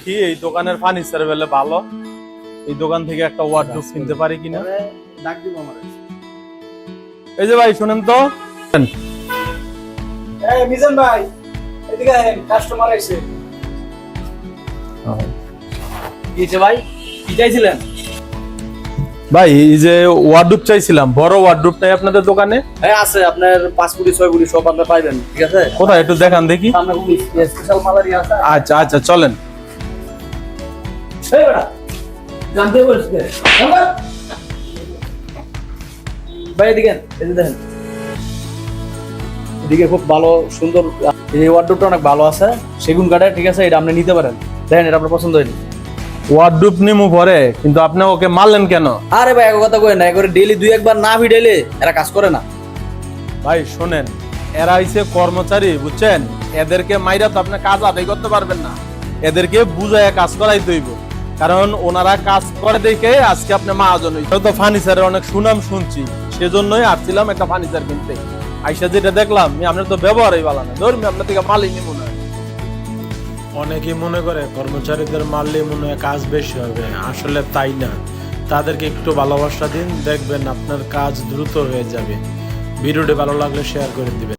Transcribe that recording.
দেখি এই দোকানের ফার্নিচার বেলে ভালো, এই দোকান থেকে একটা ওয়ার্ডরোব কিনতে পারি কিনা। ডাক দিব আমারে। এই যে ভাই শুনেন তো, এই মিজান ভাই, এদিকে আহেন, কাস্টমার আইছে। কি হইছে ভাই? কি চাইছিলেন? ভাই এই যে ওয়ার্ডরোব চাইছিলাম, বড় ওয়ার্ডরোবটাই আপনাদের দোকানে? হ্যাঁ আছে, আপনার 5 ফুটি 6 ফুটি সব আপনারা পাইবেন, ঠিক আছে? কোথায় একটু দেখান দেখি। সামনে খুব স্পেশাল মালারি আছে। আচ্ছা আচ্ছা চলেন। এই বড়া, জানতে বলছে ভাই, এদিকে এই যে দেখেন, এদিকে খুব ভালো সুন্দর এই ওয়ার্ডরোবটা অনেক ভালো আছে, সেগুন কাঠের, ঠিক আছে? এটা আপনি নিতে পারেন, দেখেন এটা আপনার পছন্দ হয়নি। ওয়ার্ডরোব নিমু পরে, কিন্তু আপনি ওকে মারলেন কেন? আরে ভাই এক কথা কই না, একবারে ডেইলি 2-1 বার না ভিড়াইলে এরা কাজ করে না। ভাই শোনেন, এরা হইছে কর্মচারী, বুঝছেন? এদেরকে মাইরা তো আপনি কাজ আদায় করতে পারবেন না, এদেরকে বুঝায় কাজ করাই দইব, কারণ ওনারা কাজ করে দেখে আজকে আপনি মহাজন হইছে। তো ফার্নিচারের অনেক সুনাম শুনছি, সেজন্যই আসছিলাম একটা ফার্নিচার কিনতে। আইসা যেটা দেখলাম, আপনার তো ব্যবহারই ভালো না, ধরুন আপনার থেকে মালই নিব না। অনেকেই মনে করে কর্মচারীদের মারলে মনে হয় কাজ বেশি হবে, আসলে তাই না। তাদেরকে একটু ভালোবাসা দিন, দেখবেন আপনার কাজ দ্রুত হয়ে যাবে। ভিডিওটি ভালো লাগলে শেয়ার করে দিবেন।